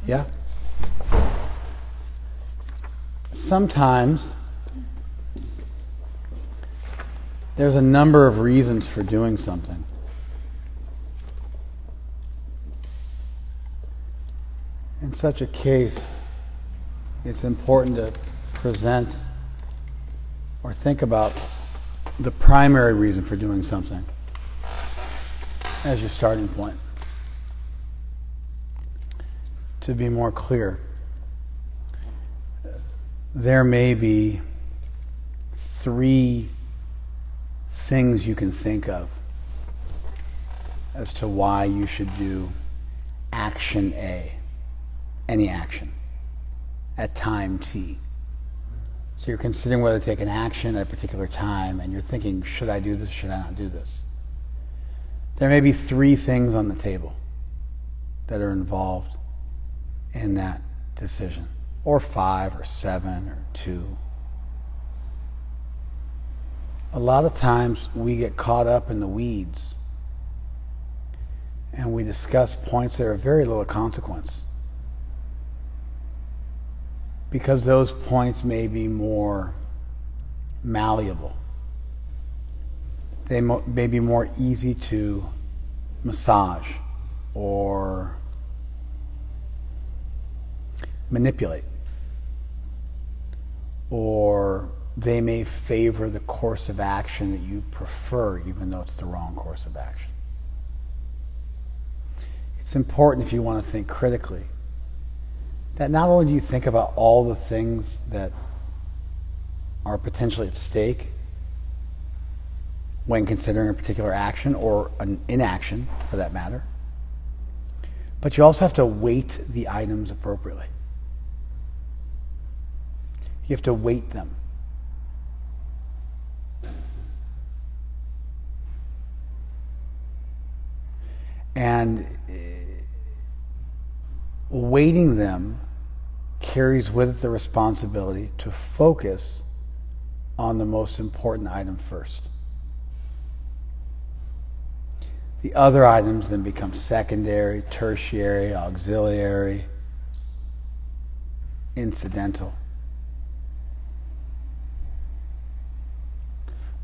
Yeah? Sometimes there's a number of reasons for doing something. In such a case, it's important to present or think about the primary reason for doing something as your starting point. To be more clear, there may be 3 things you can think of as to why you should do action A, any action, at time T. So you're considering whether to take an action at a particular time, and you're thinking, should I do this, should I not do this? There may be 3 things on the table that are involved in that decision, or 5 or 7 or 2. A lot of times we get caught up in the weeds and we discuss points that are very little consequence, because those points may be more malleable. They may be more easy to massage or manipulate, or they may favor the course of action that you prefer, even though it's the wrong course of action. It's important, if you want to think critically, that not only do you think about all the things that are potentially at stake when considering a particular action, or an inaction for that matter, but you also have to weight the items appropriately. You have to weight them. And weighting them carries with it the responsibility to focus on the most important item first. The other items then become secondary, tertiary, auxiliary, incidental.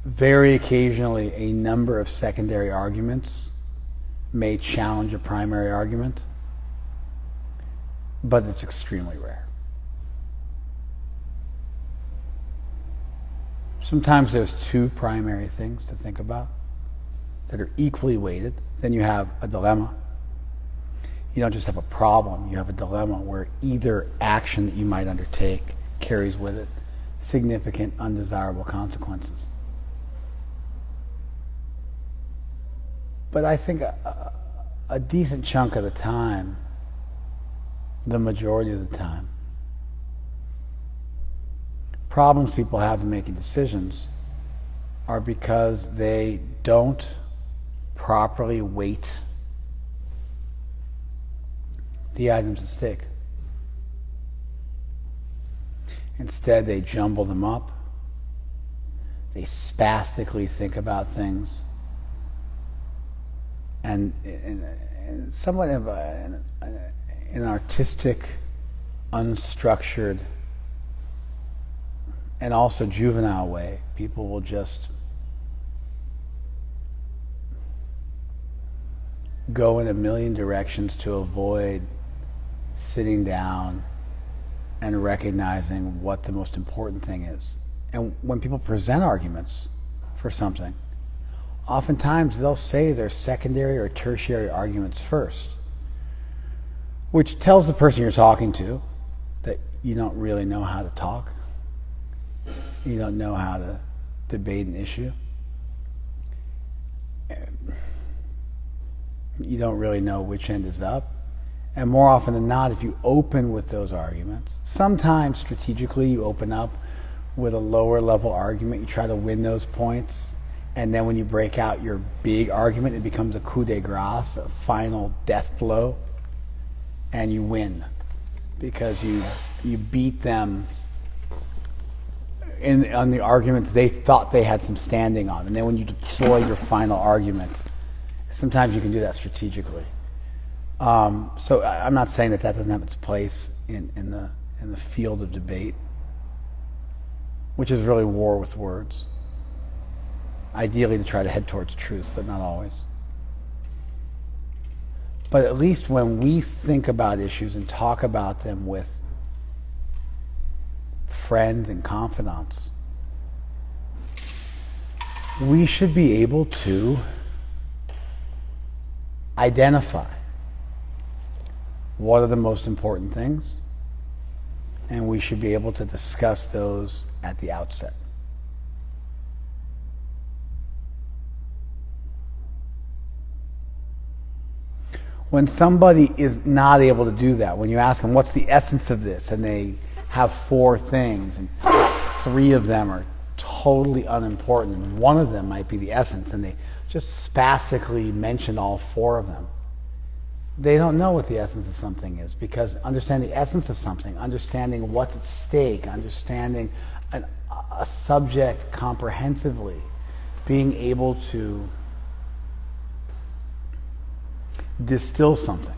Very occasionally, a number of secondary arguments may challenge a primary argument, but it's extremely rare. Sometimes there's 2 primary things to think about that are equally weighted. Then you have a dilemma. You don't just have a problem, you have a dilemma where either action that you might undertake carries with it significant undesirable consequences. But I think a decent chunk of the time, the majority of the time, problems people have in making decisions are because they don't properly weight the items at stake. Instead, they jumble them up. They spastically think about things. And somewhat of an artistic, unstructured, and also juvenile way, people will just go in a million directions to avoid sitting down and recognizing what the most important thing is. And when people present arguments for something, oftentimes they'll say their secondary or tertiary arguments first, which tells the person you're talking to that you don't really know how to talk. You don't know how to debate an issue. You don't really know which end is up. And more often than not, if you open with those arguments, sometimes strategically you open up with a lower level argument, you try to win those points, and then when you break out your big argument, it becomes a coup de grace, a final death blow, and you win because you beat them on the arguments they thought they had some standing on. And then when you deploy your final argument, sometimes you can do that strategically. So I'm not saying that doesn't have its place in the field of debate, which is really war with words. Ideally to try to head towards truth, but not always. But at least when we think about issues and talk about them with friends and confidants, we should be able to identify what are the most important things, and we should be able to discuss those at the outset. When somebody is not able to do that, when you ask them, what's the essence of this? And they have 4 things, and 3 of them are totally unimportant, and 1 of them might be the essence, and they just spastically mention all 4 of them. They don't know what the essence of something is, because understanding the essence of something, understanding what's at stake, understanding a subject comprehensively, being able to distill something,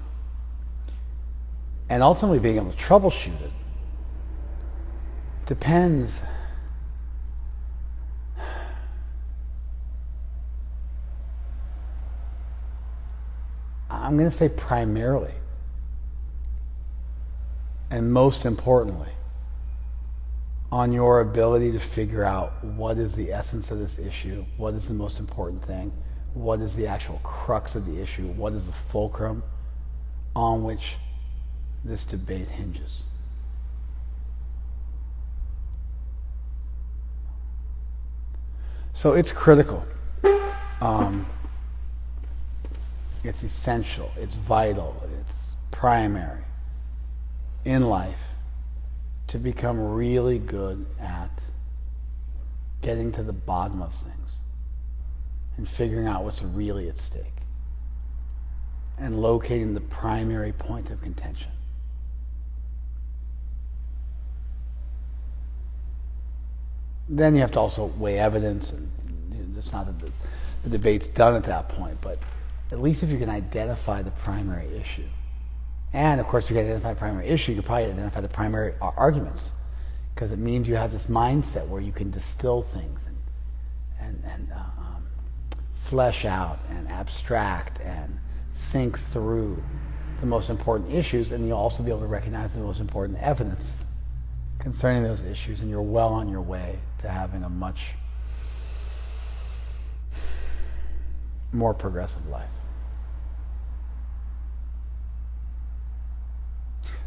and ultimately being able to troubleshoot it, depends I'm going to say primarily and most importantly on your ability to figure out what is the essence of this issue, what is the most important thing, what is the actual crux of the issue, what is the fulcrum on which this debate hinges. So it's critical. It's essential, it's vital, it's primary in life to become really good at getting to the bottom of things and figuring out what's really at stake and locating the primary point of contention. Then you have to also weigh evidence, and it's not that the debate's done at that point, but at least if you can identify the primary issue. And of course, if you can identify the primary issue, you can probably identify the primary arguments, because it means you have this mindset where you can distill things and flesh out and abstract and think through the most important issues, and you'll also be able to recognize the most important evidence concerning those issues, and you're well on your way to having a much more progressive life.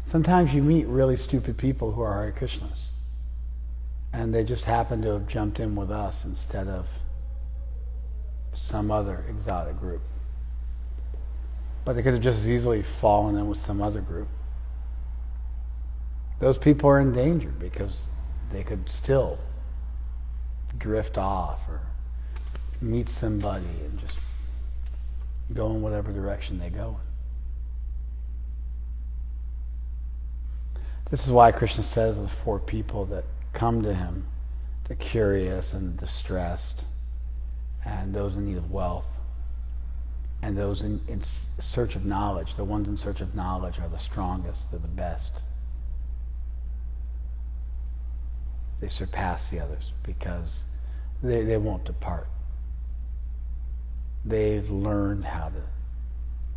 Sometimes you meet really stupid people who are Hare Krishnas, and they just happen to have jumped in with us instead of some other exotic group. But they could have just as easily fallen in with some other group. Those people are in danger because they could still drift off or meet somebody and just go in whatever direction they go in. This is why Krishna says of the 4 people that come to him, the curious and the distressed, and those in need of wealth, and those in search of knowledge, the ones in search of knowledge are the strongest, they're the best. They surpass the others because they won't depart. They've learned how to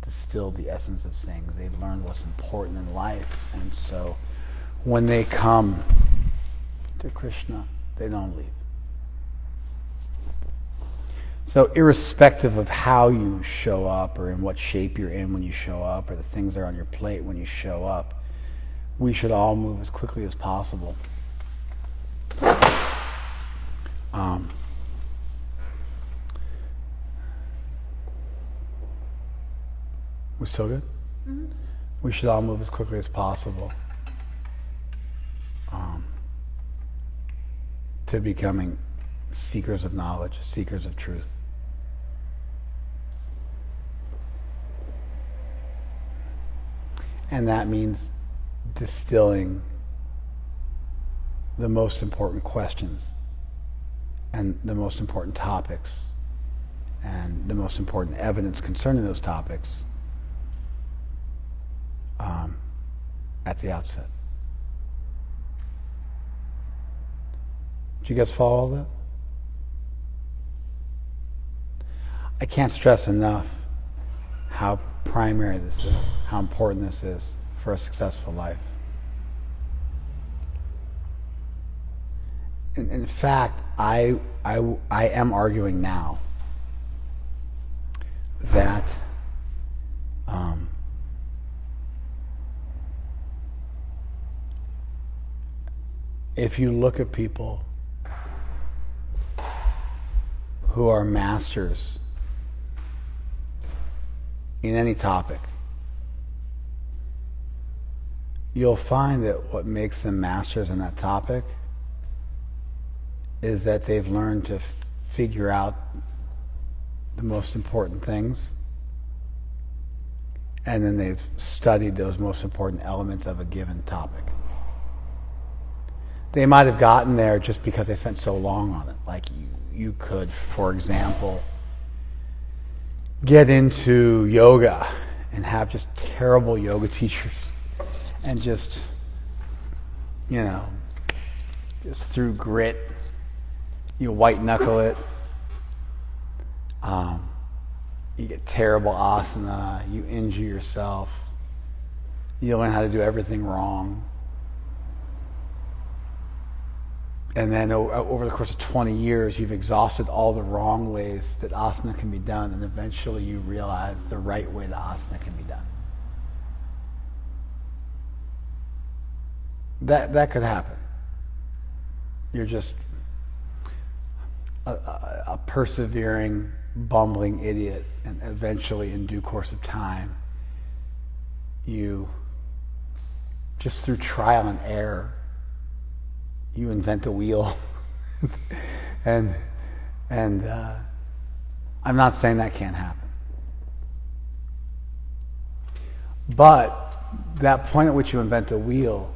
distill the essence of things. They've learned what's important in life, and so when they come to Krishna, they don't leave. So irrespective of how you show up or in what shape you're in when you show up or the things that are on your plate when you show up, we should all move as quickly as possible. We still good? Mm-hmm. We should all move as quickly as possible to becoming seekers of knowledge, seekers of truth. And that means distilling the most important questions and the most important topics and the most important evidence concerning those topics at the outset. Do you guys follow all that? I can't stress enough how primary this is, how important this is for a successful life. In fact, I am arguing now that if you look at people who are masters in any topic, you'll find that what makes them masters in that topic is that they've learned to figure out the most important things, and then they've studied those most important elements of a given topic. They might have gotten there just because they spent so long on it. Like you could, for example, get into yoga and have just terrible yoga teachers and just through grit, you white knuckle it. You get terrible asana, you injure yourself, you learn how to do everything wrong. And then over the course of 20 years, you've exhausted all the wrong ways that asana can be done, and eventually you realize the right way that asana can be done. That could happen. You're just a persevering, bumbling idiot, and eventually, in due course of time, you, just through trial and error, you invent the wheel. and I'm not saying that can't happen. But that point at which you invent the wheel,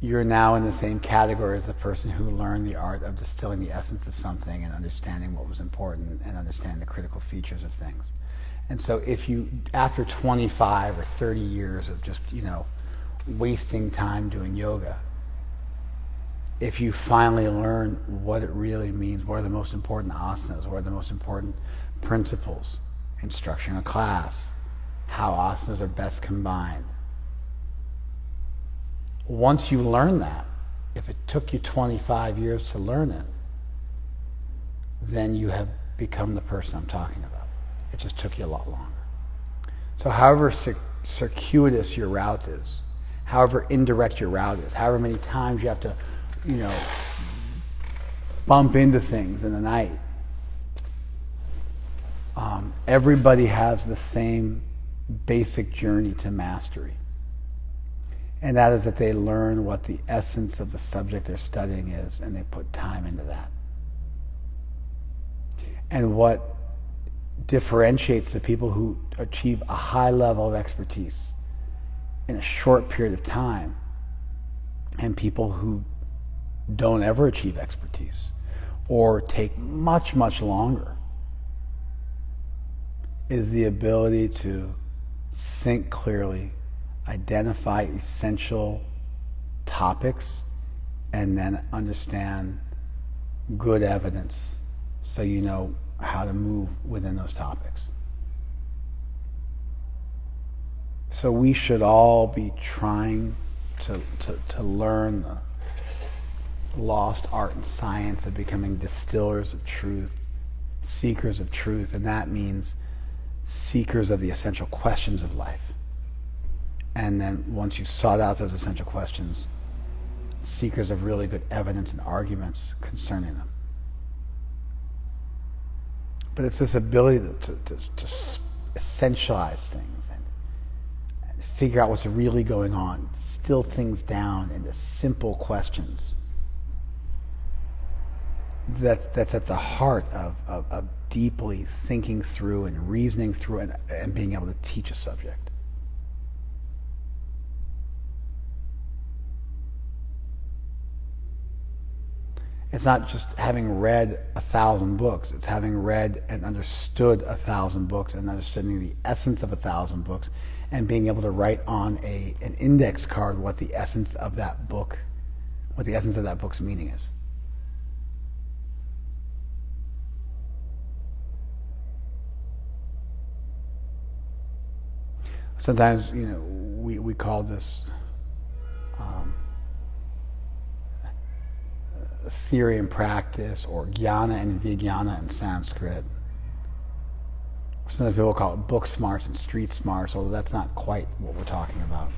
you're now in the same category as the person who learned the art of distilling the essence of something and understanding what was important and understanding the critical features of things. And so if you, after 25 or 30 years of just, wasting time doing yoga, if you finally learn what it really means, what are the most important asanas, what are the most important principles in structuring a class, how asanas are best combined. Once you learn that, if it took you 25 years to learn it, then you have become the person I'm talking about. It just took you a lot longer. So however circuitous your route is, however indirect your route is, however many times you have to bump into things in the night. Everybody has the same basic journey to mastery. And that is that they learn what the essence of the subject they're studying is, and they put time into that. And what differentiates the people who achieve a high level of expertise in a short period of time and people who don't ever achieve expertise or take much, much longer is the ability to think clearly, identify essential topics, and then understand good evidence so you know how to move within those topics. So we should all be trying to learn the lost art and science of becoming distillers of truth, seekers of truth, and that means seekers of the essential questions of life. And then once you've sought out those essential questions, seekers of really good evidence and arguments concerning them. But it's this ability to essentialize things and figure out what's really going on, distill things down into simple questions. That's at the heart of deeply thinking through and reasoning through and being able to teach a subject. It's not just having read 1,000 books. It's having read and understood 1,000 books and understanding the essence of 1,000 books and being able to write on an index card what the essence of that book's meaning is. Sometimes, we call this theory and practice, or jnana and vijnana in Sanskrit. Sometimes people call it book smarts and street smarts, although that's not quite what we're talking about.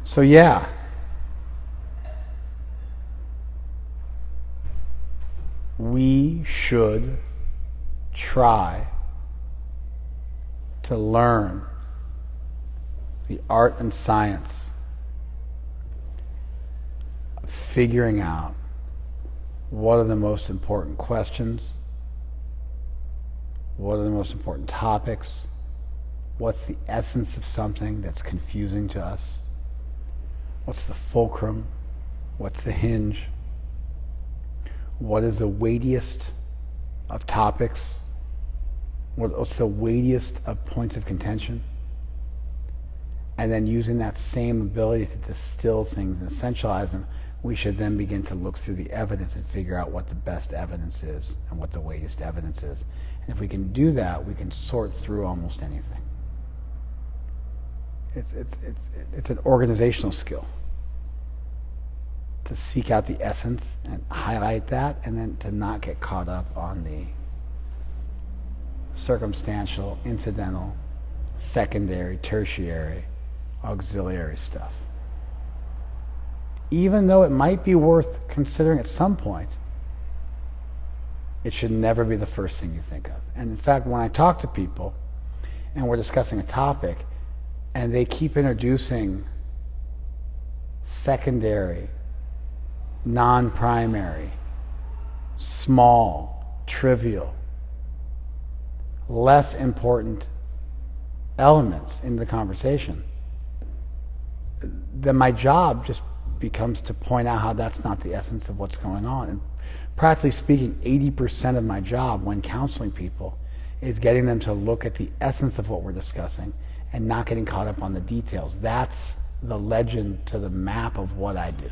So yeah, we should try to learn the art and science of figuring out what are the most important questions, what are the most important topics, what's the essence of something that's confusing to us, what's the fulcrum, what's the hinge, what is the weightiest of topics, what's the weightiest of points of contention, and then using that same ability to distill things and essentialize them, we should then begin to look through the evidence and figure out what the best evidence is and what the weightiest evidence is. And if we can do that, we can sort through almost anything. It's an organizational skill to seek out the essence and highlight that, and then to not get caught up on the circumstantial, incidental, secondary, tertiary, auxiliary stuff. Even though it might be worth considering at some point, it should never be the first thing you think of. And in fact, when I talk to people and we're discussing a topic and they keep introducing secondary, non-primary, small, trivial, less important elements in the conversation, then my job just becomes to point out how that's not the essence of what's going on. And practically speaking, 80% of my job when counseling people is getting them to look at the essence of what we're discussing and not getting caught up on the details. That's the legend to the map of what I do.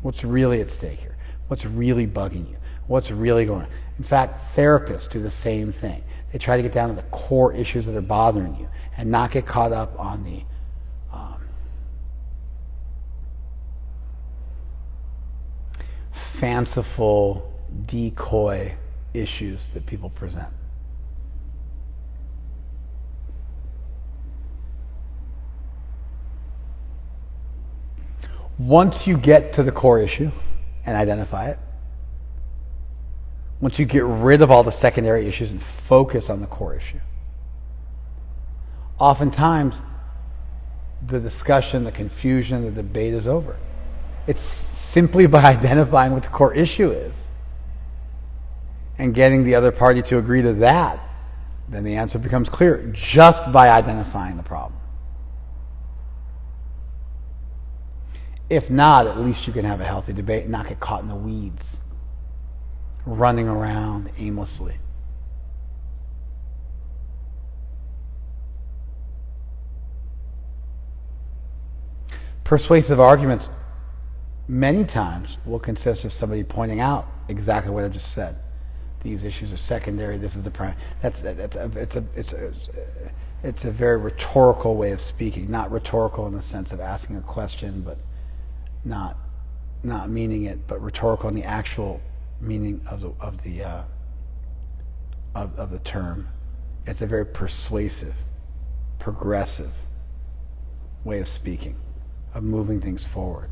What's really at stake here? What's really bugging you? What's really going on? In fact, therapists do the same thing. They try to get down to the core issues that are bothering you and not get caught up on the fanciful decoy issues that people present. Once you get to the core issue and identify it, once you get rid of all the secondary issues and focus on the core issue, oftentimes the discussion, the confusion, the debate is over. It's simply by identifying what the core issue is and getting the other party to agree to that, then the answer becomes clear just by identifying the problem. If not, at least you can have a healthy debate and not get caught in the weeds, running around aimlessly. Persuasive arguments many times will consist of somebody pointing out exactly what I just said. These issues are secondary. This is the primary. It's a very rhetorical way of speaking. Not rhetorical in the sense of asking a question, but not meaning it, but rhetorical in the actual meaning of the term. It's a very persuasive, progressive way of speaking, of moving things forward,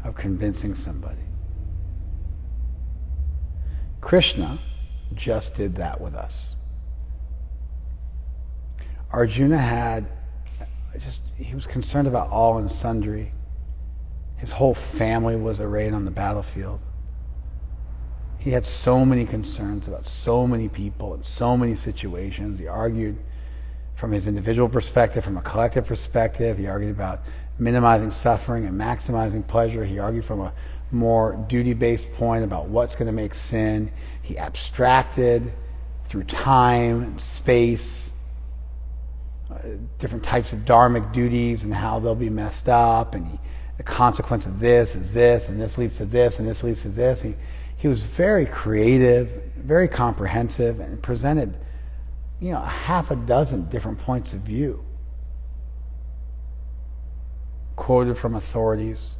of convincing somebody. Krishna just did that with us. Arjuna he was concerned about all and sundry. His whole family was arrayed on the battlefield. He had so many concerns about so many people and so many situations. He argued from his individual perspective, from a collective perspective. He argued about minimizing suffering and maximizing pleasure. He argued from a more duty-based point about what's going to make sin. He abstracted through time and space, different types of dharmic duties and how they'll be messed up, and the consequence of this is this, and this leads to this, and this leads to this. He was very creative, very comprehensive, and presented, a half a dozen different points of view, quoted from authorities.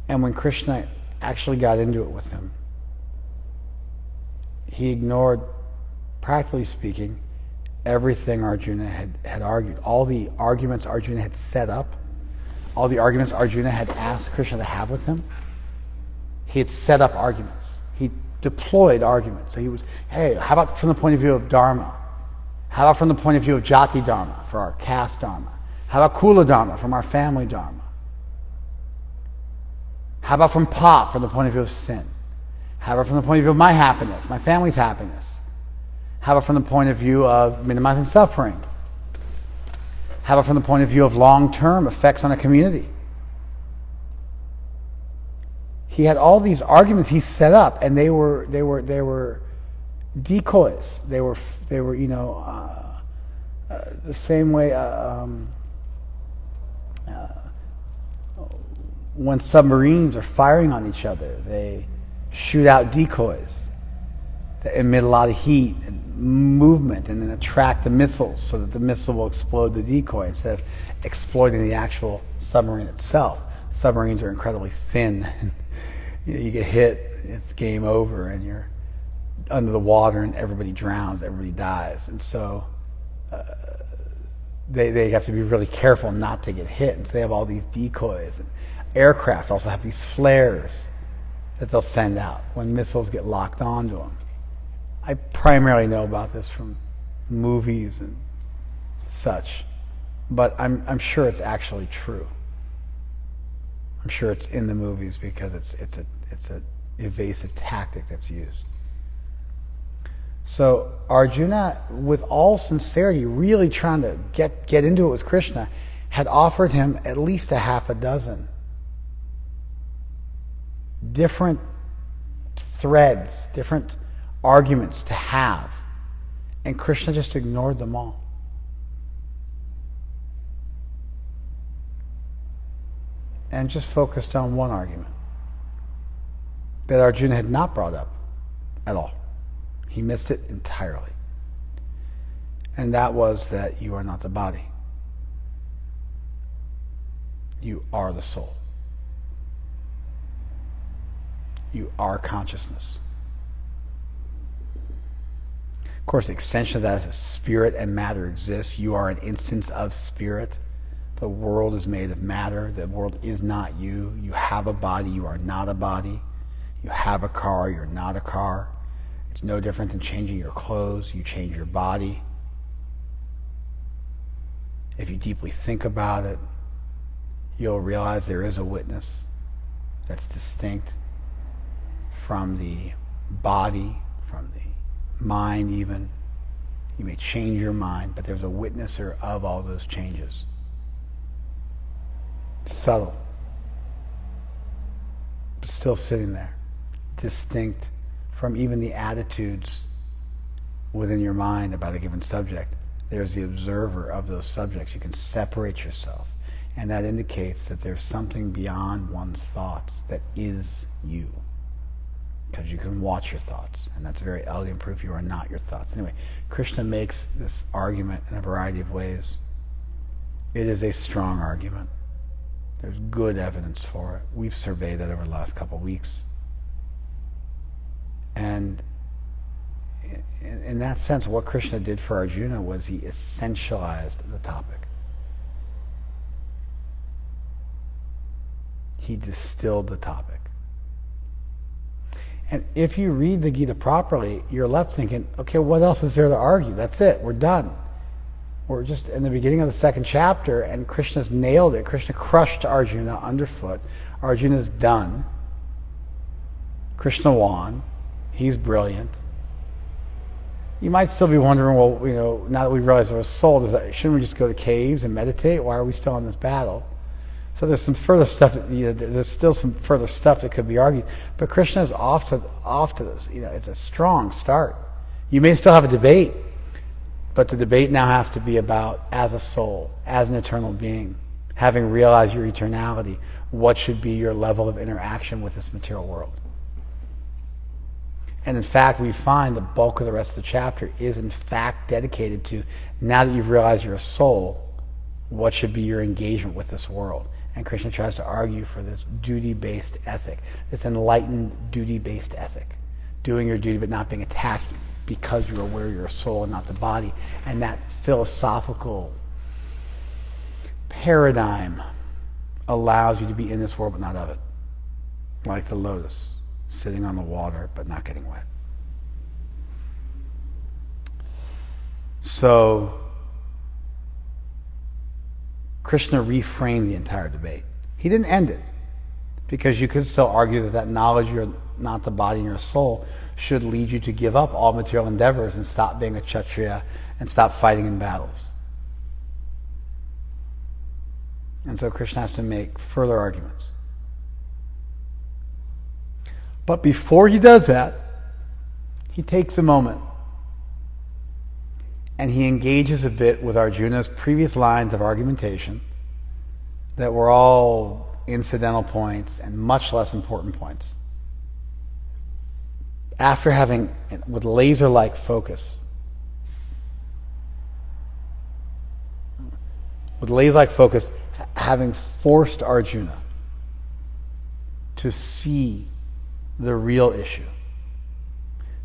And when Krishna actually got into it with him, he ignored, practically speaking, everything Arjuna had argued. All the arguments Arjuna had set up, all the arguments Arjuna had asked Krishna to have with him, he had set up arguments. He deployed arguments. So he was, hey, how about from the point of view of Dharma? How about from the point of view of Jati Dharma, for our caste Dharma? How about Kula Dharma, from our family Dharma? How about from Pap, from the point of view of sin? How about from the point of view of my happiness, my family's happiness? How about from the point of view of minimizing suffering? How about from the point of view of long-term effects on a community? He had all these arguments he set up, and they were decoys. They were the same way when submarines are firing on each other, they shoot out decoys that emit a lot of heat and movement, and then attract the missiles so that the missile will explode the decoy instead of exploiting the actual submarine itself. Submarines are incredibly thin. You get hit, it's game over, and you're under the water, and everybody drowns, everybody dies. And so they have to be really careful not to get hit. And so they have all these decoys. And aircraft also have these flares that they'll send out when missiles get locked onto them. I primarily know about this from movies and such, but I'm sure it's actually true. I'm sure it's in the movies because it's an evasive tactic that's used. So Arjuna, with all sincerity, really trying to get into it with Krishna, had offered him at least a half a dozen different threads, different arguments to have, and Krishna just ignored them all. And just focused on one argument that Arjuna had not brought up at all. He missed it entirely. And that was that you are not the body. You are the soul. You are consciousness. Of course, the extension of that is that spirit and matter exist. You are an instance of spirit. The world is made of matter. The world is not you. You have a body. You are not a body. You have a car. You're not a car. It's no different than changing your clothes. You change your body. If you deeply think about it, you'll realize there is a witness that's distinct from the body, from the mind even. You may change your mind, but there's a witnesser of all those changes. Subtle, but still sitting there, distinct from even the attitudes within your mind about a given subject. There's the observer of those subjects. You can separate yourself, and that indicates that there's something beyond one's thoughts that is you, because you can watch your thoughts, and that's a very elegant proof you are not your thoughts. Anyway, Krishna makes this argument in a variety of ways. It is a strong argument. There's good evidence for it. We've surveyed it over the last couple of weeks. And in that sense, what Krishna did for Arjuna was he essentialized the topic. He distilled the topic. And if you read the Gita properly, you're left thinking, okay, what else is there to argue? That's it. We're done. We're just in the beginning of the second chapter, and Krishna's nailed it. Krishna crushed Arjuna underfoot. Arjuna's done. Krishna won. He's brilliant. You might still be wondering, well, now that we realize we're a soul, shouldn't we just go to caves and meditate? Why are we still in this battle? So there's some further stuff there's still some further stuff that could be argued. But Krishna is off to this. It's a strong start. You may still have a debate, but the debate now has to be about, as a soul, as an eternal being, having realized your eternality, what should be your level of interaction with this material world. And in fact, we find the bulk of the rest of the chapter is in fact dedicated to, now that you've realized you're a soul, what should be your engagement with this world. And Krishna tries to argue for this duty-based ethic, this enlightened duty-based ethic. Doing your duty but not being attached because you're aware you're a soul and not the body. And that philosophical paradigm allows you to be in this world but not of it. Like the lotus, sitting on the water but not getting wet. So Krishna reframed the entire debate. He didn't end it, because you could still argue that knowledge you're not the body and your soul should lead you to give up all material endeavors and stop being a Kshatriya and stop fighting in battles. And so Krishna has to make further arguments. But before he does that, he takes a moment and he engages a bit with Arjuna's previous lines of argumentation that were all incidental points and much less important points. After having, with laser-like focus, having forced Arjuna to see the real issue,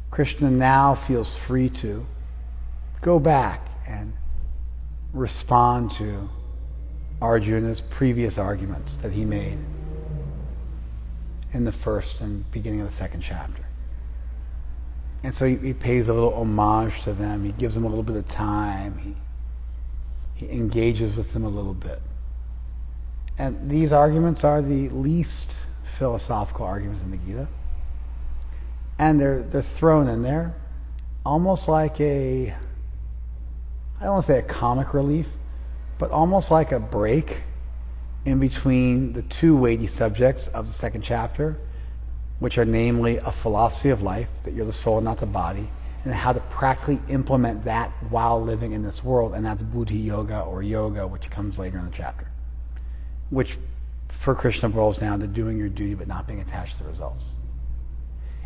Krishna now feels free to go back and respond to Arjuna's previous arguments that he made in the first and beginning of the second chapter. And so he pays a little homage to them. He gives them a little bit of time. He engages with them a little bit. And these arguments are the least philosophical arguments in the Gita. And they're thrown in there almost like I don't want to say a comic relief, but almost like a break in between the two weighty subjects of the second chapter, which are namely a philosophy of life, that you're the soul and not the body, and how to practically implement that while living in this world, and that's buddhi yoga or yoga, which comes later in the chapter, which for Krishna boils down to doing your duty but not being attached to the results.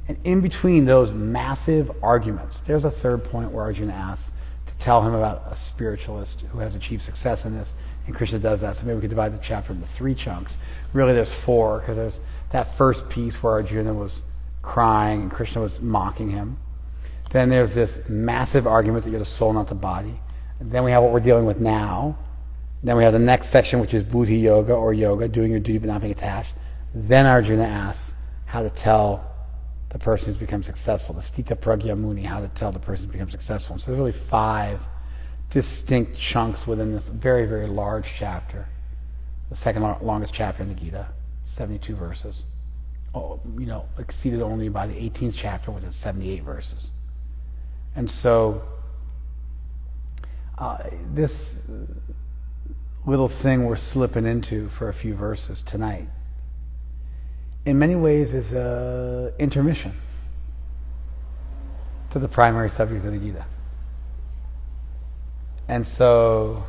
And in between those massive arguments, there's a third point where Arjuna asks to tell him about a spiritualist who has achieved success in this, and Krishna does that. So maybe we could divide the chapter into 3 chunks. Really there's 4, because there's that first piece where Arjuna was crying and Krishna was mocking him. Then there's this massive argument that you're the soul, not the body. And then we have what we're dealing with now. Then we have the next section, which is buddhi yoga or yoga, doing your duty but not being attached. Then Arjuna asks how to tell the person who's become successful, the Stita Pragya Muni, how to tell the person who's become successful. And so there's really 5 distinct chunks within this very, very large chapter, the second longest chapter in the Gita, 72 verses, exceeded only by the 18th chapter, which is 78 verses. And so this little thing we're slipping into for a few verses tonight, in many ways is an intermission to the primary subject of the Gita. And so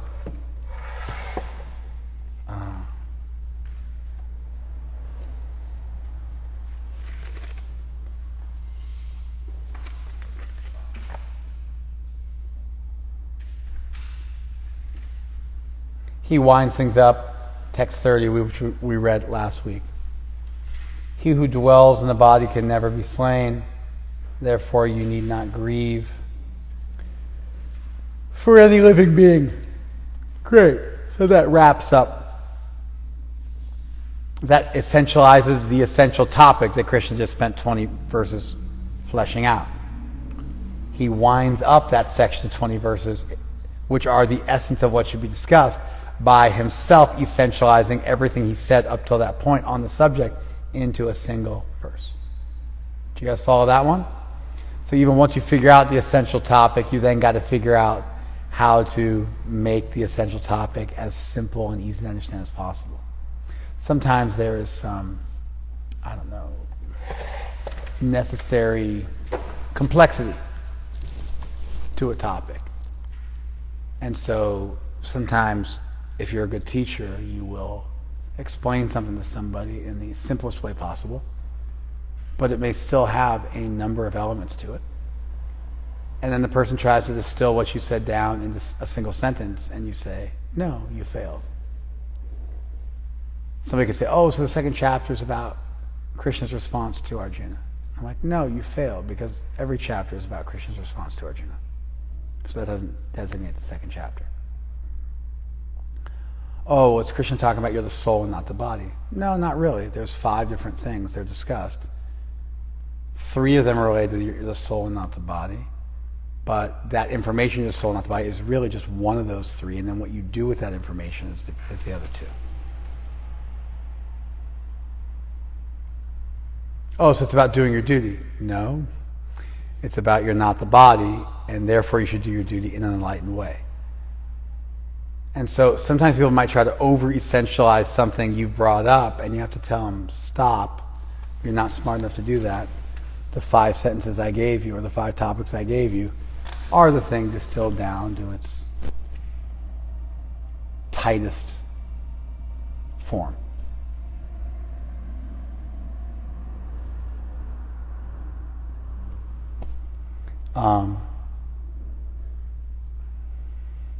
he winds things up, text 30, which we read last week. He who dwells in the body can never be slain, therefore you need not grieve for any living being. Great. So that wraps up, that essentializes the essential topic that Krishna just spent 20 verses fleshing out. He winds up that section of 20 verses, which are the essence of what should be discussed, by himself essentializing everything he said up till that point on the subject into a single verse. Do you guys follow that one? So even once you figure out the essential topic, you then got to figure out how to make the essential topic as simple and easy to understand as possible. Sometimes there is some, necessary complexity to a topic. And so sometimes if you're a good teacher, you will explain something to somebody in the simplest way possible, but it may still have a number of elements to it. And then the person tries to distill what you said down into a single sentence, and you say, no, you failed. Somebody could say, oh, so the second chapter is about Krishna's response to Arjuna. I'm like, no, you failed, because every chapter is about Krishna's response to Arjuna. So that doesn't designate the second chapter. Oh, it's Krishna talking about you're the soul and not the body. No, not really. There's 5 different things they're discussed. 3 of them are related to you're the soul and not the body. But that information, you're the soul and not the body, is really just one of those 3. And then what you do with that information is the other 2. Oh, so it's about doing your duty. No. It's about you're not the body, and therefore you should do your duty in an enlightened way. And so sometimes people might try to over-essentialize something you brought up, and you have to tell them, stop. You're not smart enough to do that. The 5 sentences I gave you, or the 5 topics I gave you, are the thing distilled down to its tightest form.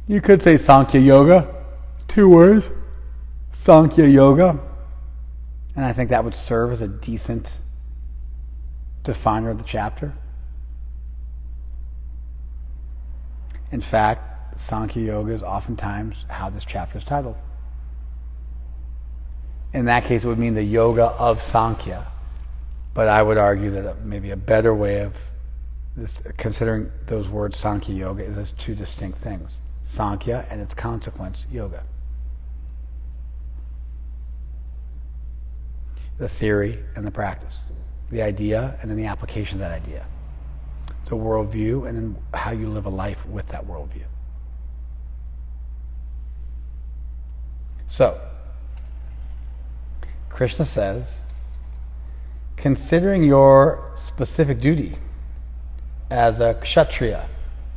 You could say Sankhya Yoga, 2 words, Sankhya Yoga, and I think that would serve as a decent definer of the chapter. In fact, Sankhya Yoga is oftentimes how this chapter is titled. In that case, it would mean the yoga of Sankhya, but I would argue that maybe a better way of considering those words Sankhya Yoga is as 2 distinct things. Sankhya and its consequence, yoga. The theory and the practice. The idea and then the application of that idea. The worldview and then how you live a life with that worldview. So, Krishna says, considering your specific duty as a kshatriya,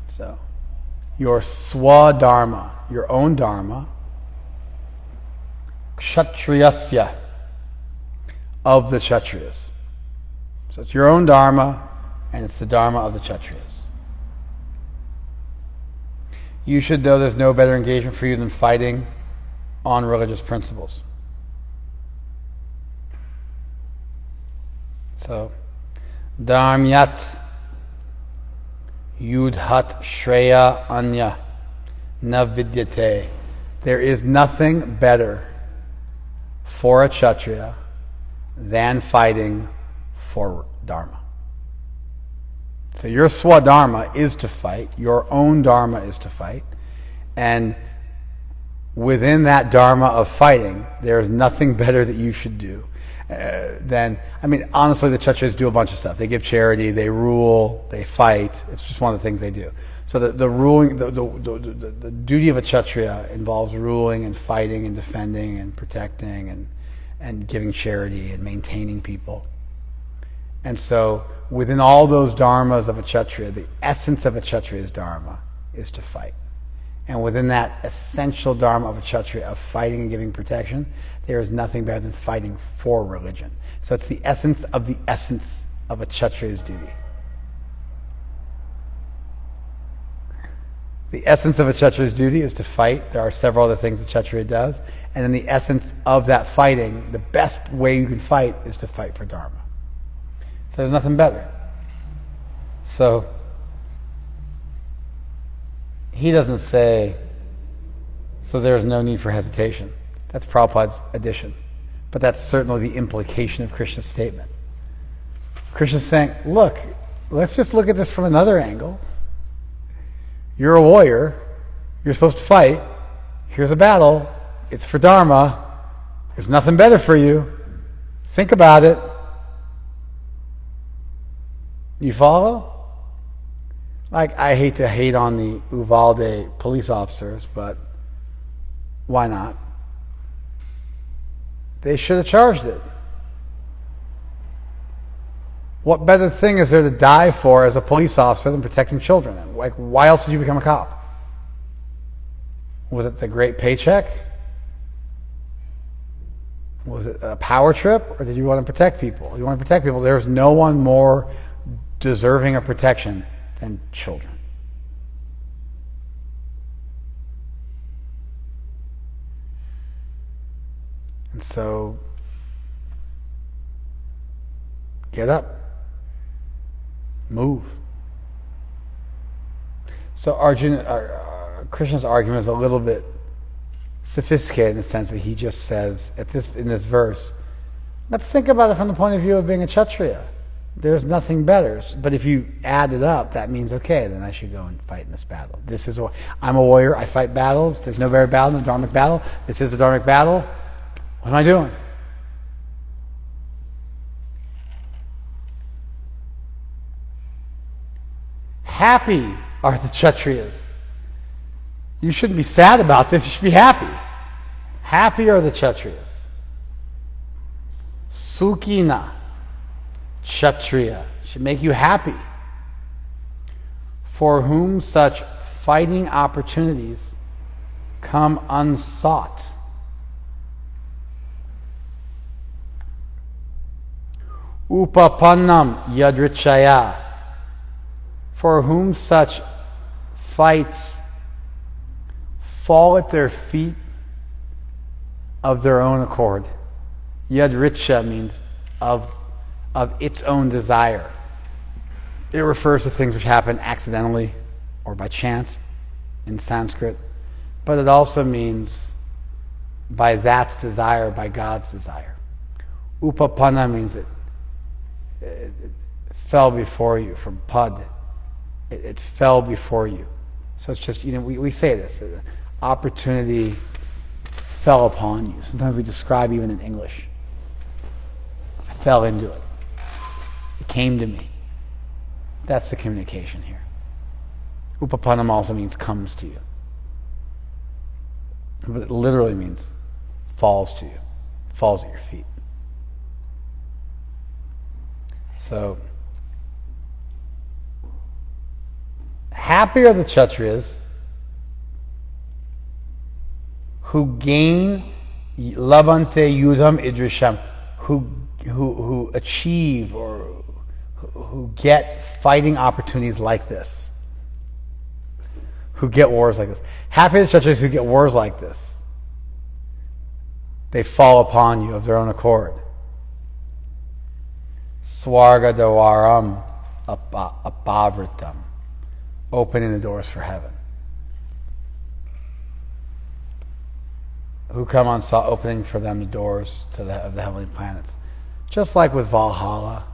so your swadharma, your own dharma, kshatriyasya, of the kshatriyas. So it's your own dharma, and it's the dharma of the kshatriyas. You should know there's no better engagement for you than fighting on religious principles. So, dharmyat yudhat shreya anya na vidyate. There is nothing better for a kshatriya than fighting for dharma. So your swadharma is to fight, your own dharma is to fight, and within that dharma of fighting, there is nothing better that you should do honestly, the kshatriyas do a bunch of stuff. They give charity, they rule, they fight. It's just one of the things they do. So the duty of a kshatriya involves ruling and fighting and defending and protecting and giving charity and maintaining people. And so within all those dharmas of a kshatriya, the essence of a kshatriya's dharma is to fight. And within that essential dharma of a kshatriya, of fighting and giving protection, there is nothing better than fighting for religion. So it's the essence of a kshatriya's duty. The essence of a kshatriya's duty is to fight. There are several other things a kshatriya does. And in the essence of that fighting, the best way you can fight is to fight for dharma. So there's nothing better. So he doesn't say, so there is no need for hesitation. That's Prabhupada's addition. But that's certainly the implication of Krishna's statement. Krishna's saying, look, let's just look at this from another angle. You're a warrior. You're supposed to fight. Here's a battle. It's for dharma. There's nothing better for you. Think about it. You follow? Like, I hate to hate on the Uvalde police officers, but why not? They should have charged it. What better thing is there to die for as a police officer than protecting children? Like, why else did you become a cop? Was it the great paycheck? Was it a power trip? Or did you want to protect people? You want to protect people. There's no one more deserving of protection than children. And so, get up. Move. So Krishna's argument is a little bit sophisticated in the sense that he just says in this verse, let's think about it from the point of view of being a Kshatriya. There's nothing better. But if you add it up, that means, okay, then I should go and fight in this battle. I'm a warrior. I fight battles. There's no better battle than the Dharmic battle. This is a Dharmic battle. What am I doing? Happy are the Kshatriyas. You shouldn't be sad about this. You should be happy. Happy are the Kshatriyas. Sukhina. Kshatriya should make you happy, for whom such fighting opportunities come unsought. Upapannam yadrichaya, for whom such fights fall at their feet of their own accord. Yadricha means of its own desire. It refers to things which happen accidentally or by chance in Sanskrit, but it also means by that's desire, by God's desire. Upapanna means it fell before you, from pad. It fell before you. So it's just, we say this, opportunity fell upon you. Sometimes we describe even in English. I fell into it. It came to me. That's the communication here. Upapannam also means comes to you. But it literally means falls to you. Falls at your feet. So, happy are the Kshatriyas who gain labante yudham idrisham, who achieve or who get fighting opportunities like this, who get wars like this. Happy are the Kshatriyas who get wars like this. They fall upon you of their own accord. Swarga dwaram apavritam, opening the doors for heaven. Who come on opening for them the doors of the heavenly planets. Just like with Valhalla.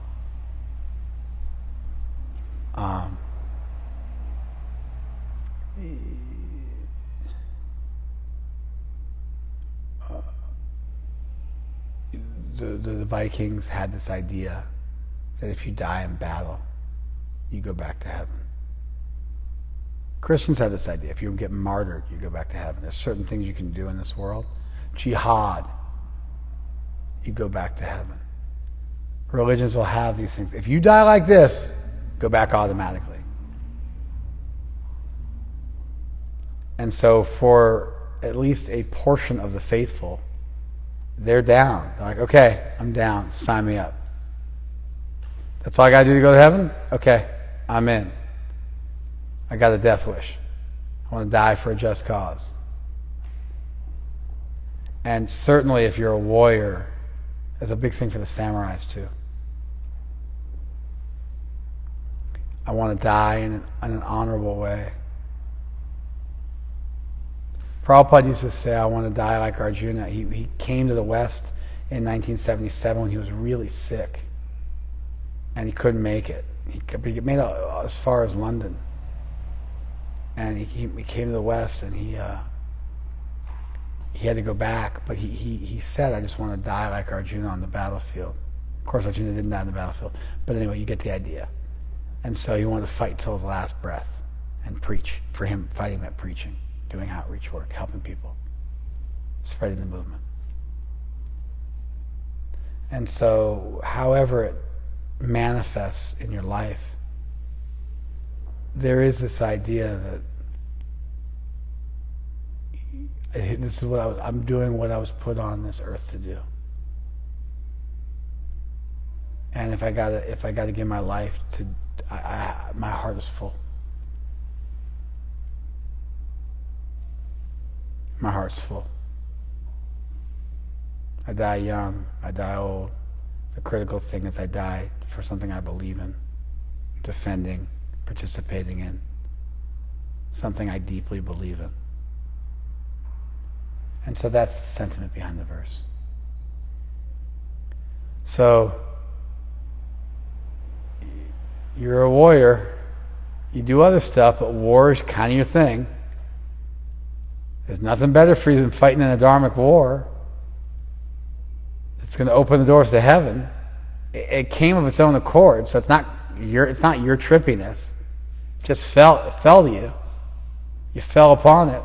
The Vikings had this idea that if you die in battle, you go back to heaven. Christians have this idea. If you get martyred, you go back to heaven. There's certain things you can do in this world. Jihad, you go back to heaven. Religions will have these things. If you die like this, go back automatically. And so for at least a portion of the faithful, they're down. They're like, okay, I'm down. Sign me up. That's all I got to do to go to heaven? Okay, I'm in. I got a death wish. I want to die for a just cause. And certainly if you're a warrior, there's a big thing for the samurais too. I want to die in an honorable way. Prabhupada used to say, I want to die like Arjuna. He came to the West in 1977 when he was really sick. And he couldn't make it. He made it as far as London. And he came to the West and he had to go back. But he said, I just want to die like Arjuna on the battlefield. Of course, Arjuna didn't die on the battlefield. But anyway, you get the idea. And so he wanted to fight till his last breath and preach. For him, fighting meant preaching, doing outreach work, helping people, spreading the movement. And so, however it manifests in your life, there is this idea that this is what I'm doing what I was put on this earth to do. And if I gotta give my life to, my heart is full. My heart's full. I die young, I die old. The critical thing is I die for something I believe in, defending, participating in, something I deeply believe in. And so that's the sentiment behind the verse. So, you're a warrior, you do other stuff, but war is kind of your thing. There's nothing better for you than fighting in a dharmic war. It's going to open the doors to heaven. It came of its own accord, so it's not your trippiness. It just fell to you. You fell upon it.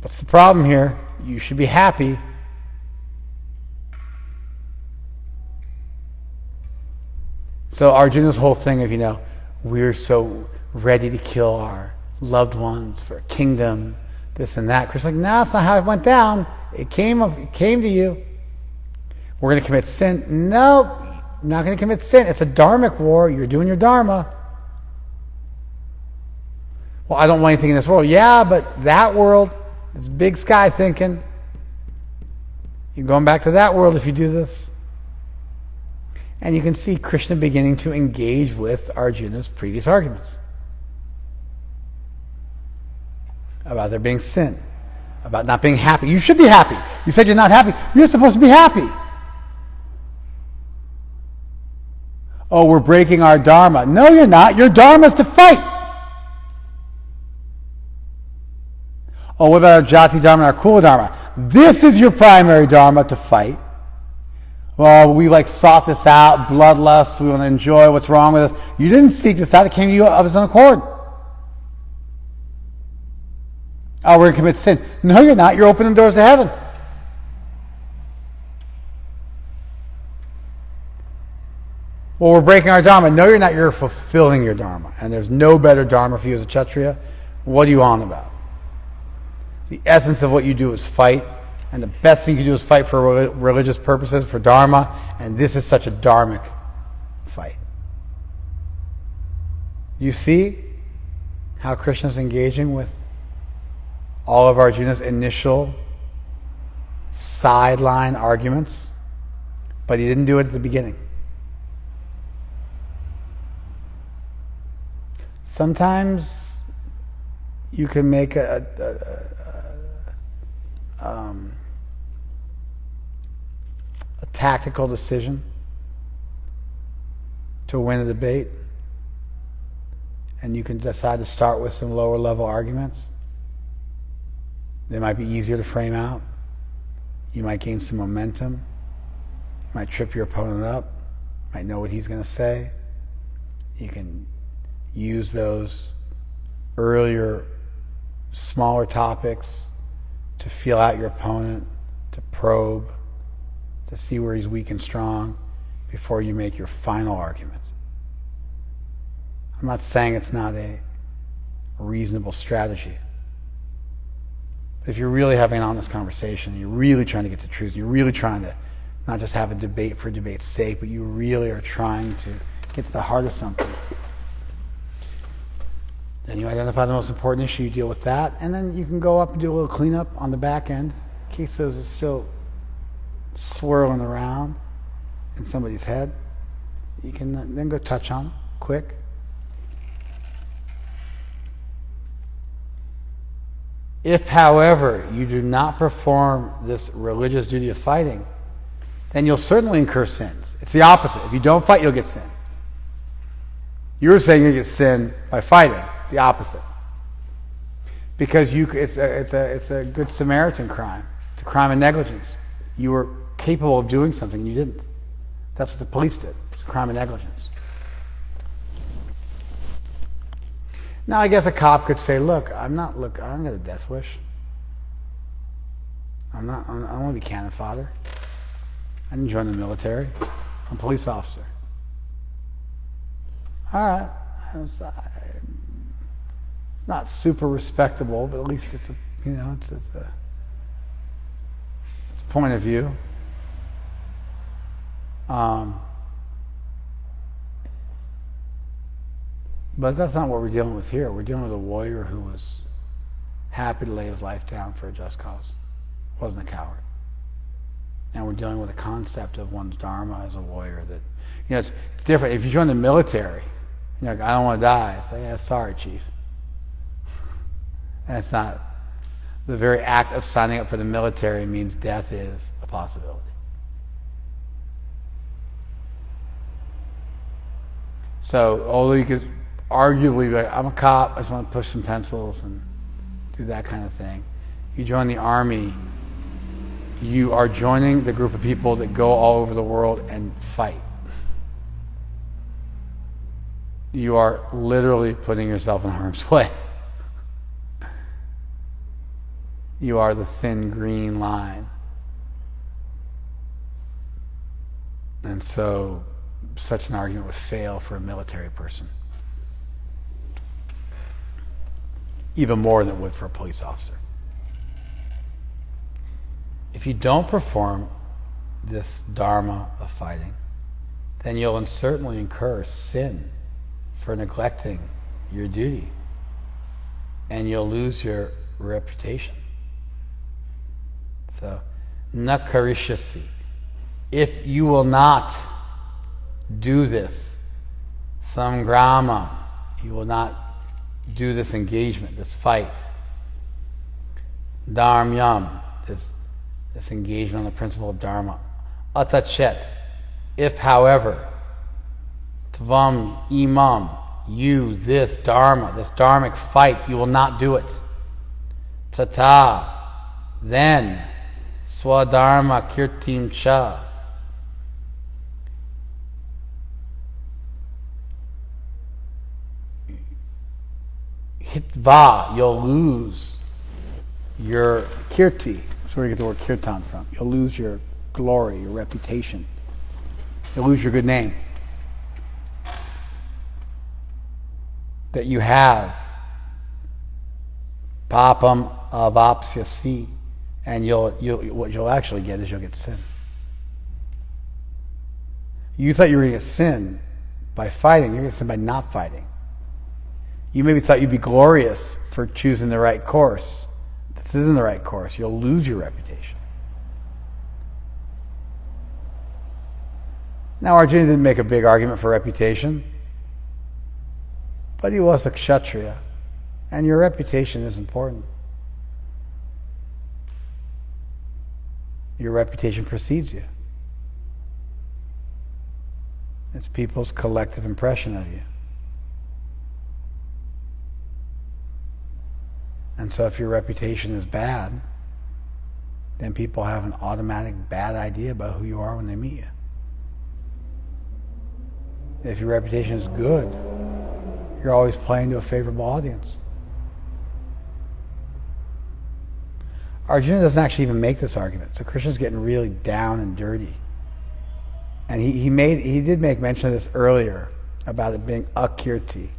What's the problem here? You should be happy. So Arjuna's whole thing of, we're so ready to kill our loved ones for a kingdom, this and that. Krishna's like, no, that's not how it went down. It came to you. We're going to commit sin. No, I'm not going to commit sin. It's a dharmic war. You're doing your dharma. Well, I don't want anything in this world. Yeah, but that world, this big sky thinking, you're going back to that world if you do this. And you can see Krishna beginning to engage with Arjuna's previous arguments about there being sin, about not being happy. You should be happy. You said you're not happy. You're supposed to be happy. Oh, we're breaking our dharma. No, you're not. Your dharma is to fight. Oh, what about our jati dharma and our kula dharma? This is your primary dharma, to fight. Well, we sought this out, bloodlust, we want to enjoy what's wrong with us. You didn't seek this out, it came to you of its own accord. Oh, we're going to commit sin. No, you're not. You're opening doors to heaven. Well, we're breaking our dharma. No, you're not. You're fulfilling your dharma. And there's no better dharma for you as a Kshatriya. What are you on about? The essence of what you do is fight. And the best thing you can do is fight for religious purposes, for dharma. And this is such a dharmic fight. You see how Krishna's engaging with all of Arjuna's initial sideline arguments, but he didn't do it at the beginning. Sometimes you can make a tactical decision to win a debate, and you can decide to start with some lower level arguments. They might be easier to frame out. You might gain some momentum. You might trip your opponent up. You might know what he's going to say. You can use those earlier, smaller topics to feel out your opponent, to probe, to see where he's weak and strong before you make your final argument. I'm not saying it's not a reasonable strategy. But if you're really having an honest conversation, you're really trying to get to truth, you're really trying to not just have a debate for debate's sake, but you really are trying to get to the heart of something, then you identify the most important issue, you deal with that, and then you can go up and do a little cleanup on the back end in case those are still swirling around in somebody's head. You can then go touch on them quick. If, however, you do not perform this religious duty of fighting, then you'll certainly incur sins. It's the opposite. If you don't fight, you'll get sin. You're saying you get sin by fighting. It's the opposite. Because it's a good Samaritan crime. It's a crime of negligence. You were capable of doing something and you didn't. That's what the police did. It's a crime of negligence. Now, I guess a cop could say, look, I don't got a death wish. I don't want to be cannon fodder. I didn't join the military. I'm a police officer. All right. It's not super respectable, but at least it's a point of view. But that's not what we're dealing with here. We're dealing with a warrior who was happy to lay his life down for a just cause. Wasn't a coward. And we're dealing with a concept of one's dharma as a warrior that, it's different. If you join the military, I don't want to die. It's like, yeah, sorry, chief. And it's not. The very act of signing up for the military means death is a possibility. So, although you could arguably be like, I'm a cop, I just want to push some pencils and do that kind of thing. You join the army, you are joining the group of people that go all over the world and fight. You are literally putting yourself in harm's way. You are the thin green line. And so, such an argument would fail for a military person. Even more than it would for a police officer. If you don't perform this dharma of fighting, then you'll certainly incur sin for neglecting your duty. And you'll lose your reputation. So, na karishyasi. If you will not do this, samgrama, you will not do this engagement, this fight, dharmyam, this engagement on the principle of dharma, atachet, if however, tvam imam, you, this dharma, this dharmic fight, you will not do it, tata, then, swadharma kirtim cha, hitva, you'll lose your kirti. That's where you get the word kirtan from. You'll lose your glory, your reputation. You'll lose your good name that you have. Papam avapsyasi. And what you'll actually get is you'll get sin. You thought you were going to get sin by fighting. You're going to get sin by not fighting. You maybe thought you'd be glorious for choosing the right course. This isn't the right course. You'll lose your reputation. Now, Arjuna didn't make a big argument for reputation, but he was a kshatriya, and your reputation is important. Your reputation precedes you. It's people's collective impression of you. And so if your reputation is bad, then people have an automatic bad idea about who you are when they meet you. If your reputation is good, you're always playing to a favorable audience. Arjuna doesn't actually even make this argument. So Krishna's getting really down and dirty. And he did make mention of this earlier about it being akirti,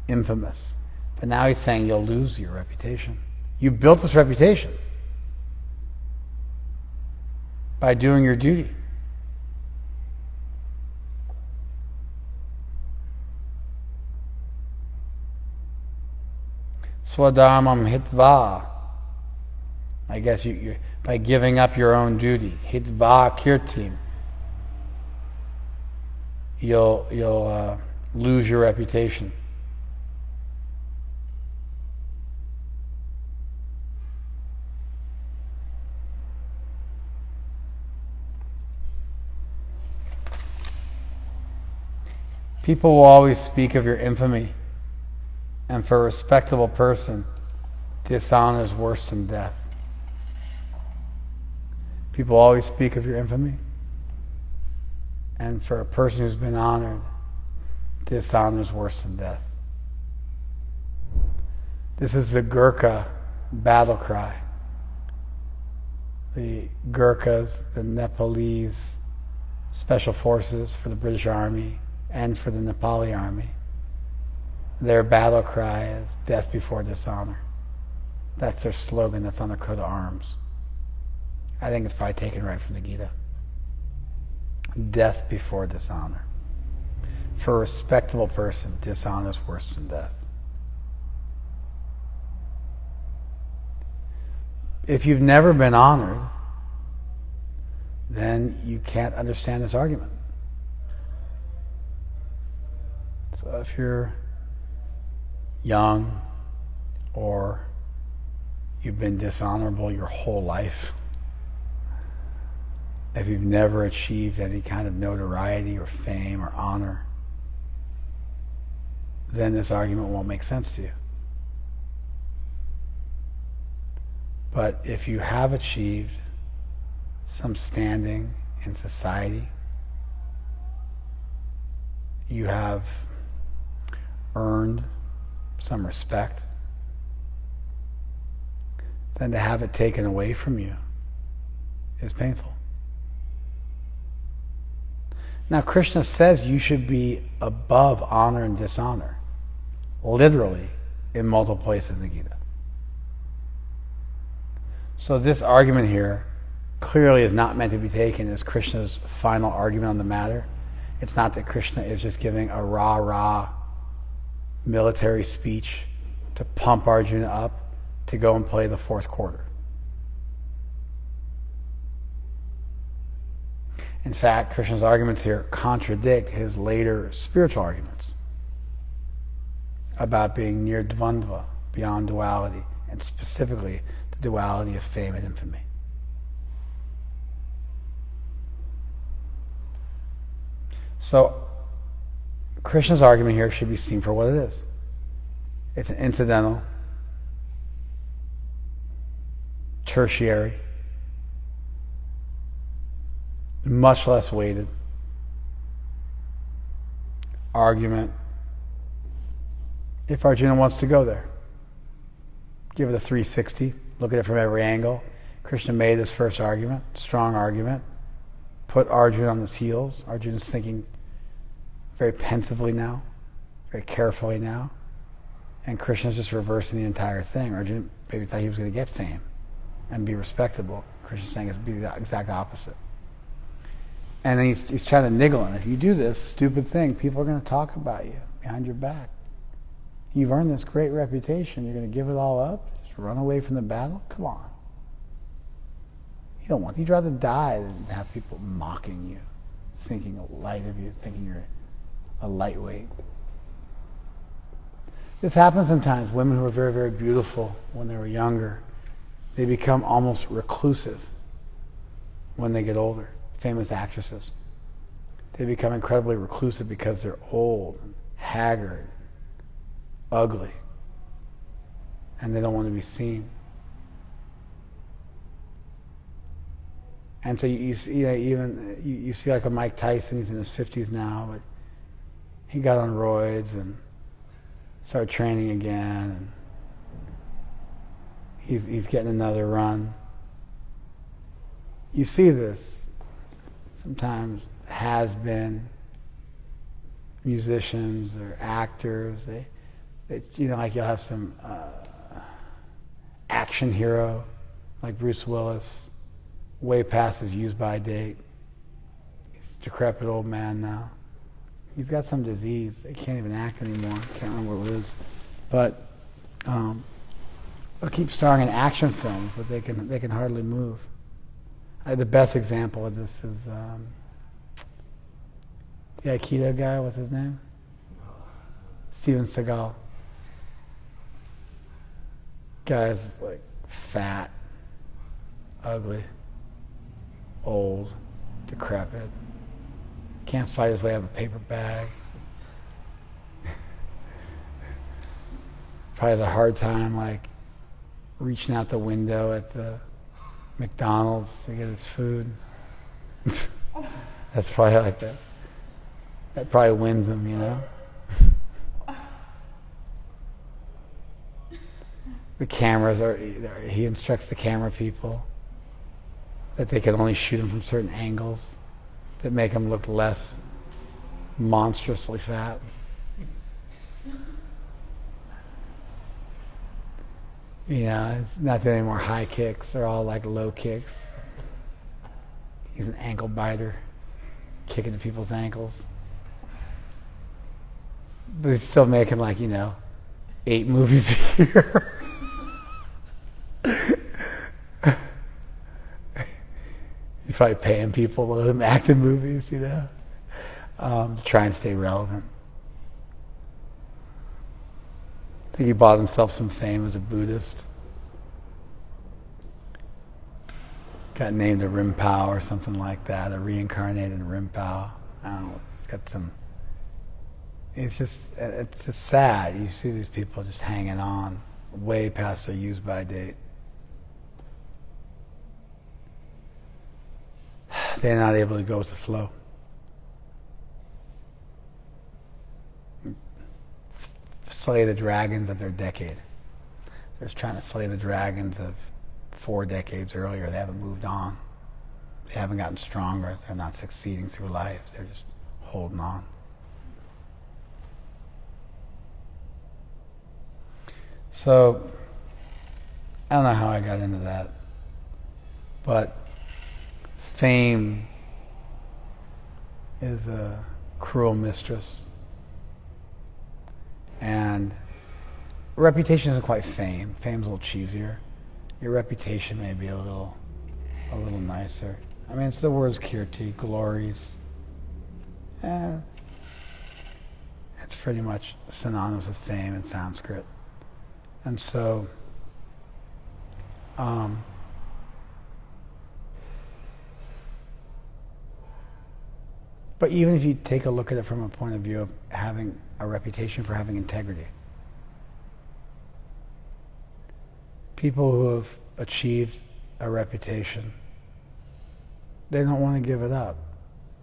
infamous. But now he's saying you'll lose your reputation. You built this reputation by doing your duty. Swadharmam hitva. I guess you by giving up your own duty. Hitva kirtim. You'll lose your reputation. People will always speak of your infamy, and for a respectable person, dishonor is worse than death. People always speak of your infamy, and for a person who's been honored, dishonor is worse than death. This is the Gurkha battle cry. The Gurkhas, the Nepalese special forces for the British Army and for the Nepali Army, their battle cry is death before dishonor. That's their slogan that's on their coat of arms. I think it's probably taken right from the Gita. Death before dishonor. For a respectable person, dishonor is worse than death. If you've never been honored, then you can't understand this argument. So if you're young or you've been dishonorable your whole life, if you've never achieved any kind of notoriety or fame or honor, then this argument won't make sense to you. But if you have achieved some standing in society, you have earned some respect, then to have it taken away from you is painful. Now, Krishna says you should be above honor and dishonor, literally, in multiple places in the Gita. So this argument here clearly is not meant to be taken as Krishna's final argument on the matter. It's not that Krishna is just giving a rah-rah military speech to pump Arjuna up to go and play the fourth quarter. In fact, Krishna's arguments here contradict his later spiritual arguments about being near dvandva, beyond duality, and specifically the duality of fame and infamy. So, Krishna's argument here should be seen for what it is. It's an incidental, tertiary, much less weighted argument if Arjuna wants to go there. Give it a 360, look at it from every angle. Krishna made this first argument, strong argument, put Arjuna on his heels. Arjuna's thinking very pensively now, very carefully now, and Krishna's just reversing the entire thing. Arjuna maybe thought he was going to get fame and be respectable. Krishna's saying it's be the exact opposite. And then he's trying to niggle him. If you do this stupid thing, people are going to talk about you behind your back. You've earned this great reputation. You're going to give it all up? Just run away from the battle? Come on. You don't want. You'd rather die than have people mocking you, thinking light of you, thinking you're a lightweight. This happens sometimes. Women who are very, very beautiful when they were younger, they become almost reclusive when they get older. Famous actresses. They become incredibly reclusive because they're old, and haggard, ugly, and they don't want to be seen. And so you see, you see like a Mike Tyson. He's in his 50s now, but he got on roids and started training again, and he's getting another run. You see this sometimes has-been musicians or actors. They like you'll have some action hero like Bruce Willis, way past his use-by date. He's a decrepit old man now. He's got some disease. He can't even act anymore. Can't remember what it is. But they'll keep starring in action films, but they can hardly move. The best example of this is the Aikido guy. What's his name? Steven Seagal. Guy's like fat, ugly, old, decrepit. Can't fight his way out of a paper bag. Probably has a hard time like reaching out the window at the McDonald's to get his food. That's probably like that. That probably wins him, you know. The cameras he instructs the camera people that they can only shoot him from certain angles that make him look less monstrously fat. It's not doing any more high kicks. They're all like low kicks. He's an ankle biter, kicking to people's ankles. But he's still making 8 movies a year. He's probably paying people to let him act in movies, to try and stay relevant. I think he bought himself some fame as a Buddhist. Got named a Rinpoche or something like that, a reincarnated Rinpoche. I don't know, he's got some... It's just sad. You see these people just hanging on way past their use-by date. They're not able to go with the flow. Slay the dragons of their decade. They're just trying to slay the dragons of 4 decades earlier. They haven't moved on. They haven't gotten stronger. They're not succeeding through life. They're just holding on. So, I don't know how I got into that, but fame is a cruel mistress. And reputation isn't quite fame. Fame's a little cheesier. Your reputation may be a little nicer. I mean, it's the words kirti, glories. It's pretty much synonymous with fame in Sanskrit. And so, but even if you take a look at it from a point of view of having a reputation for having integrity, people who have achieved a reputation, they don't want to give it up.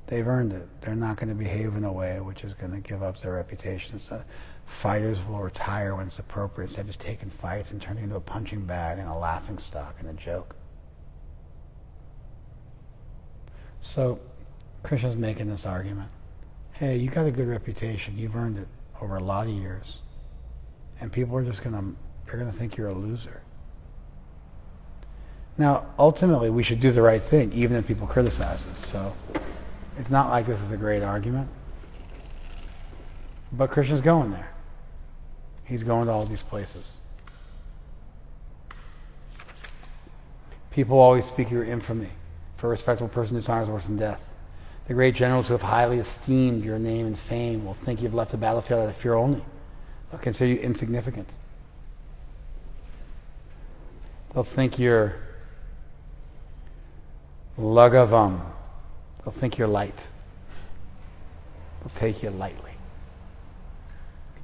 They've earned it. They're not going to behave in a way which is going to give up their reputation. So fighters will retire when it's appropriate instead of just taking fights and turning into a punching bag and a laughing stock and a joke. So Krishna's making this argument. Hey, you got a good reputation. You've earned it over a lot of years. And people are just they're going to think you're a loser. Now, ultimately, we should do the right thing, even if people criticize us. So it's not like this is a great argument. But Krishna's going there. He's going to all these places. People always speak of your infamy. For a respectable person, dishonor is worse than death. The great generals who have highly esteemed your name and fame will think you've left the battlefield out of fear only. They'll consider you insignificant. They'll think you're lagavam. They'll think you're light. They'll take you lightly.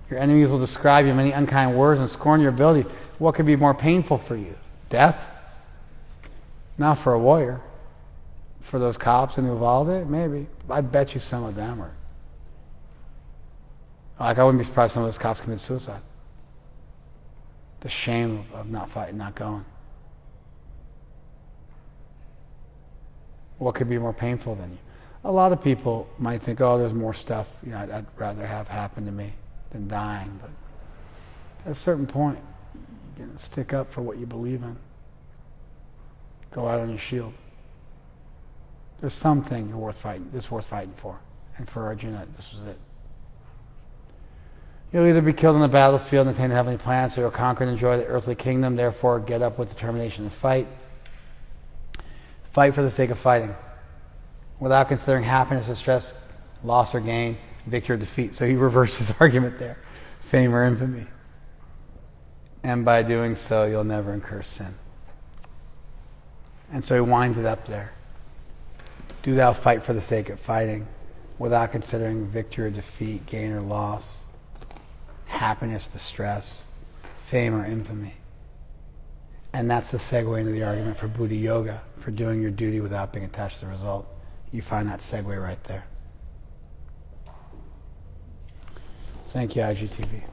Your enemies will describe you many unkind words and scorn your ability. What could be more painful for you? Death? Not for a warrior. For those cops in Uvalde? Maybe. I bet you some of them are. I wouldn't be surprised some of those cops committed suicide. The shame of not fighting, not going. What could be more painful than you? A lot of people might think, oh, there's more stuff I'd rather have happen to me than dying. But at a certain point, you can stick up for what you believe in. Go out on your shield. There's something you're worth fighting. That's worth fighting for. And for Arjuna, this was it. You'll either be killed on the battlefield and attain the heavenly planets, or you'll conquer and enjoy the earthly kingdom. Therefore, get up with determination to fight. Fight for the sake of fighting, without considering happiness or stress, loss or gain, victory or defeat. So he reverses his argument there. Fame or infamy. And by doing so, you'll never incur sin. And so he winds it up there. Do thou fight for the sake of fighting, without considering victory or defeat, gain or loss, happiness, distress, fame or infamy. And that's the segue into the argument for Buddha Yoga, for doing your duty without being attached to the result. You find that segue right there. Thank you, IGTV.